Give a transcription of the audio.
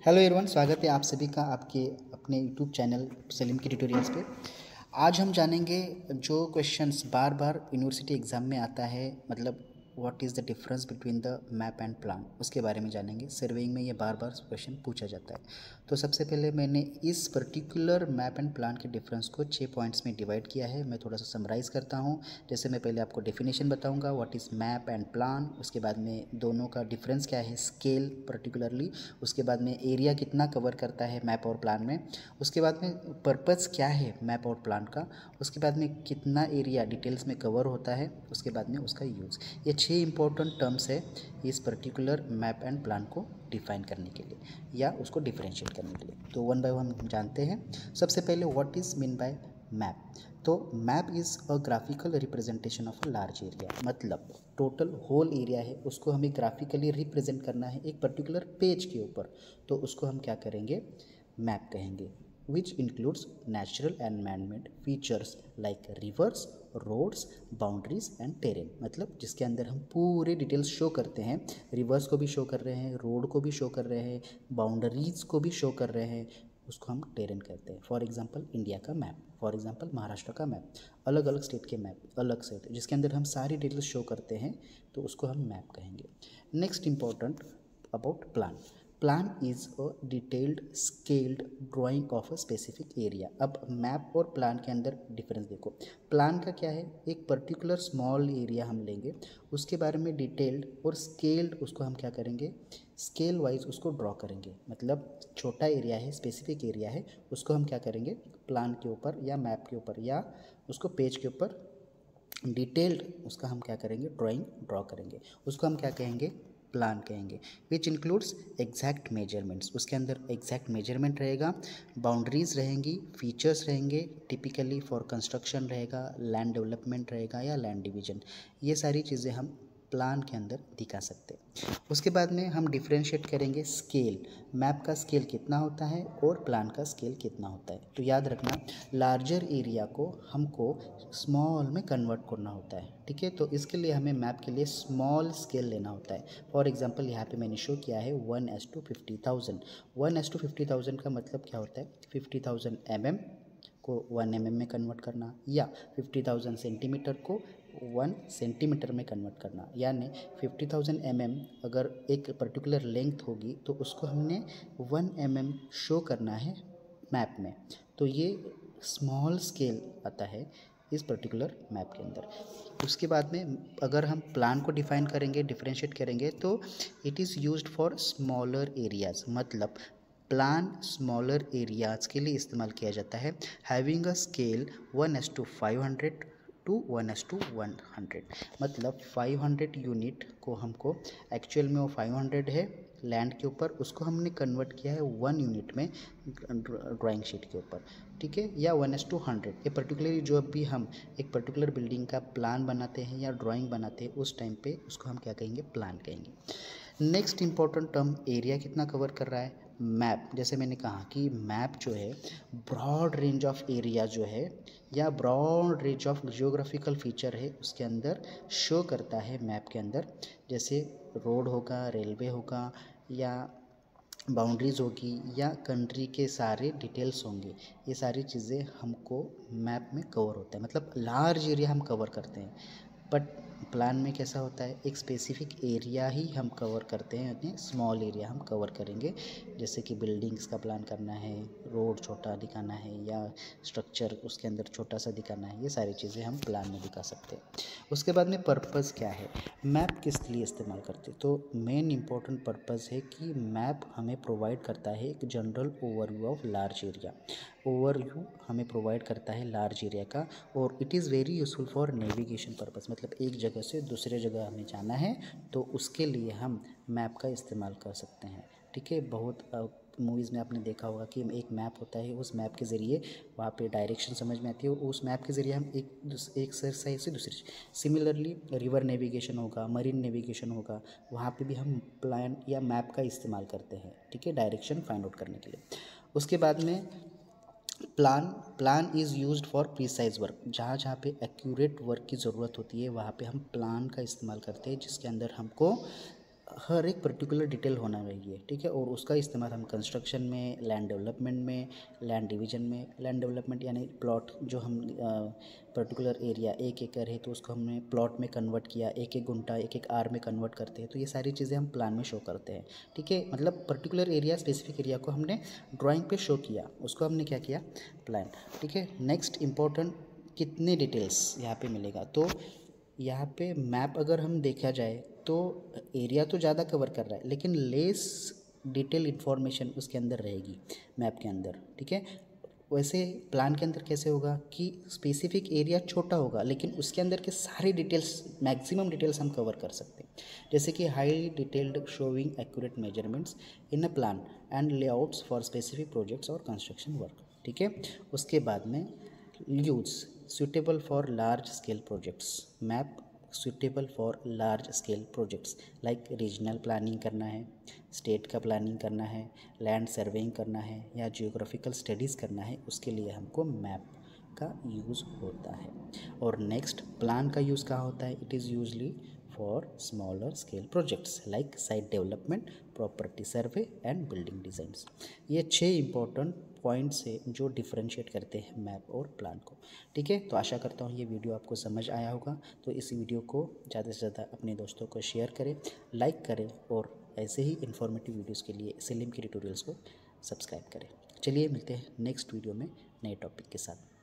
Hello everyone, स्वागत है आप सभी का आपके अपने यूट्यूब चैनल सलीम की ट्यूटोरियल्स पे। आज हम जानेंगे जो क्वेश्चंस बार बार यूनिवर्सिटी एग्ज़ाम में आता है, मतलब what is the difference between the map and plan, उसके बारे में जानेंगे। सर्वेइंग में ये बार बार क्वेश्चन पूछा जाता है। तो सबसे पहले मैंने इस पर्टिकुलर मैप एंड प्लान के डिफरेंस को 6 पॉइंट्स में डिवाइड किया है। मैं थोड़ा सा समराइज़ करता हूँ। जैसे मैं पहले आपको डेफिनेशन बताऊँगा what is map and plan, उसके बाद में दोनों का डिफरेंस क्या है, स्केल पर्टिकुलरली, उसके बाद में एरिया कितना कवर करता है मैप और प्लान में, उसके बाद में पर्पज़ क्या है मैप और प्लान का, उसके बाद में कितना एरिया डिटेल्स में कवर होता है, उसके बाद में उसका यूज़। ये 6 इंपॉर्टेंट टर्म्स है इस पर्टिकुलर मैप एंड प्लान को डिफाइन करने के लिए या उसको डिफरेंशिएट करने के लिए। तो वन बाय वन जानते हैं। सबसे पहले what is mean by map. तो map is a graphical representation of a large area, मतलब टोटल होल एरिया है उसको हमें ग्राफिकली रिप्रेजेंट करना है एक पर्टिकुलर पेज के ऊपर, तो उसको हम क्या करेंगे, मैप कहेंगे। which includes natural and man-made features like rivers, roads, boundaries and terrain, मतलब जिसके अंदर हम पूरे डिटेल्स शो करते हैं। रिवर्स को भी शो कर रहे हैं, रोड को भी शो कर रहे हैं, बाउंड्रीज को भी शो कर रहे हैं, उसको हम टेरेन कहते हैं। फॉर एग्जांपल इंडिया का मैप, फॉर एग्जांपल महाराष्ट्र का मैप, अलग अलग स्टेट के मैप अलग से होते हैं जिसके अंदर हम सारी डिटेल्स शो करते हैं, तो उसको हम मैप कहेंगे। Next important about plan. Plan is a detailed scaled drying of a specific area. अब मैप और प्लान के अंदर डिफरेंस देखो। प्लान का क्या है, एक पर्टिकुलर स्मॉल एरिया हम लेंगे, उसके बारे में डिटेल्ड और स्केल्ड उसको हम क्या करेंगे, स्केल वाइज उसको ड्रॉ करेंगे। मतलब छोटा एरिया है, स्पेसिफिक एरिया है, उसको हम क्या करेंगे, प्लान के ऊपर या मैप के ऊपर या उसको पेज के ऊपर डिटेल्ड उसका हम क्या करेंगे, ड्राइंग ड्रॉ करेंगे, उसको हम क्या कहेंगे, प्लान कहेंगे। विच इंक्लूड्स एग्जैक्ट मेजरमेंट्स, उसके अंदर एग्जैक्ट मेजरमेंट रहेगा, बाउंड्रीज रहेंगी, फीचर्स रहेंगे, टिपिकली फॉर कंस्ट्रक्शन रहेगा, लैंड डेवलपमेंट रहेगा या लैंड डिवीजन, ये सारी चीज़ें हम प्लान के अंदर दिखा सकते हैं। उसके बाद में हम डिफ्रेंशिएट करेंगे स्केल, मैप का स्केल कितना होता है और प्लान का स्केल कितना होता है। तो याद रखना, लार्जर एरिया को हमको स्मॉल में कन्वर्ट करना होता है, ठीक है। तो इसके लिए हमें मैप के लिए स्मॉल स्केल लेना होता है। फॉर एग्जांपल यहाँ पे मैंने शो किया है 1:50,000। 1:50,000 का मतलब क्या होता है, 50,000 mm को 1 mm में कन्वर्ट करना, या 50,000 सेंटीमीटर को 1 सेंटीमीटर में कन्वर्ट करना। यानी 50,000 mm अगर एक पर्टिकुलर लेंथ होगी तो उसको हमने 1 mm शो करना है मैप में। तो ये स्मॉल स्केल आता है इस पर्टिकुलर मैप के अंदर। उसके बाद में अगर हम प्लान को डिफाइन करेंगे, डिफरेंशिएट करेंगे, तो it is used for smaller areas, मतलब प्लान स्मॉलर एरियाज़ के लिए इस्तेमाल किया जाता है। हैविंग अ स्केल 1:500 टू 1:100, मतलब 500 यूनिट को हमको, एक्चुअल में वो 500 है लैंड के ऊपर, उसको हमने कन्वर्ट किया है 1 यूनिट में ड्राइंग शीट के ऊपर, ठीक है, या 1:100। ये पर्टिकुलरली जो भी हम एक पर्टिकुलर बिल्डिंग का प्लान बनाते हैं या ड्राइंग बनाते हैं उस टाइम पे उसको हम क्या कहेंगे, प्लान कहेंगे। नेक्स्ट इंपॉर्टेंट टर्म, एरिया कितना कवर कर रहा है। मैप, जैसे मैंने कहा कि मैप जो है ब्रॉड रेंज ऑफ एरिया जो है या broad range of geographical feature है उसके अंदर शो करता है मैप के अंदर। जैसे रोड होगा, रेलवे होगा, या बाउंड्रीज होगी, या कंट्री के सारे डिटेल्स होंगे, ये सारी चीज़ें हमको मैप में कवर होता है, मतलब लार्ज एरिया हम कवर करते हैं। बट प्लान में कैसा होता है, एक स्पेसिफिक एरिया ही हम कवर करते हैं, यानी स्मॉल एरिया हम कवर करेंगे। जैसे कि बिल्डिंग्स का प्लान करना है, रोड छोटा दिखाना है, या स्ट्रक्चर उसके अंदर छोटा सा दिखाना है, ये सारी चीज़ें हम प्लान में दिखा सकते हैं। उसके बाद में पर्पज़ क्या है, मैप किस लिए इस्तेमाल करते हैं। तो मेन इंपॉर्टेंट पर्पज़ है कि मैप हमें प्रोवाइड करता है एक general overview of large area. Overview हमें प्रोवाइड करता है लार्ज एरिया का, और it is very useful for navigation purpose, मतलब एक जगह से दूसरे जगह हमें जाना है तो उसके लिए हम मैप का इस्तेमाल कर सकते हैं, ठीक है। बहुत मूवीज़ में आपने देखा होगा कि एक मैप होता है, उस मैप के ज़रिए वहाँ पे डायरेक्शन समझ में आती है, उस मैप के ज़रिए हम एक साइड से दूसरी। सिमिलरली रिवर नेविगेशन होगा, मरीन नेविगेशन होगा, वहाँ पे भी हम प्लान या मैप का इस्तेमाल करते हैं, ठीक है, डायरेक्शन फाइंड आउट करने के लिए। उसके बाद में plan is used for precise work, जहाँ जहाँ पे एक्यूरेट वर्क की ज़रूरत होती है वहाँ पे हम प्लान का इस्तेमाल करते हैं, जिसके अंदर हमको हर एक पर्टिकुलर डिटेल होना चाहिए, ठीक है। और उसका इस्तेमाल हम कंस्ट्रक्शन में, लैंड डेवलपमेंट में, लैंड डिवीजन में, लैंड डेवलपमेंट यानी प्लॉट जो हम पर्टिकुलर एरिया 1 एकड़ है तो उसको हमने प्लॉट में कन्वर्ट किया, 1 1 गुंठा 1 1 आर में कन्वर्ट करते हैं, तो ये सारी चीज़ें हम प्लान में शो करते हैं, ठीक है। मतलब पर्टिकुलर एरिया, स्पेसिफिक एरिया को हमने ड्राइंग पे शो किया, उसको हमने क्या किया, प्लान, ठीक है। नेक्स्ट इम्पोर्टेंट, कितने डिटेल्स यहाँ पे मिलेगा, तो यहाँ पे मैप अगर हम देखा जाए तो एरिया तो ज़्यादा कवर कर रहा है लेकिन लेस डिटेल इन्फॉर्मेशन उसके अंदर रहेगी मैप के अंदर, ठीक है। वैसे प्लान के अंदर कैसे होगा कि स्पेसिफिक एरिया छोटा होगा लेकिन उसके अंदर के सारे डिटेल्स, मैक्सिमम डिटेल्स हम कवर कर सकते हैं, जैसे कि high detailed showing accurate measurements in a plan and layouts for specific projects और कंस्ट्रक्शन वर्क, ठीक है। उसके बाद में use suitable for large scale projects, map suitable for large scale projects like regional planning करना है, स्टेट का planning करना है, लैंड सर्वेइंग करना है या जियोग्राफिकल स्टडीज़ करना है, उसके लिए हमको मैप का यूज़ होता है। और नेक्स्ट प्लान का यूज़ कहाँ होता है, it is usually for smaller scale projects like site development, property survey and building designs. ये 6 इंपॉर्टेंट पॉइंट्स है जो डिफरेंशिएट करते हैं मैप और प्लान को, ठीक है। तो आशा करता हूँ ये वीडियो आपको समझ आया होगा, तो इस वीडियो को ज़्यादा से ज़्यादा अपने दोस्तों को शेयर करें, लाइक करें और ऐसे ही इन्फॉर्मेटिव वीडियोज़ के लिए SLM की ट्यूटोरियल्स को सब्सक्राइब करें। चलिए मिलते हैं नेक्स्ट वीडियो में नए टॉपिक के साथ।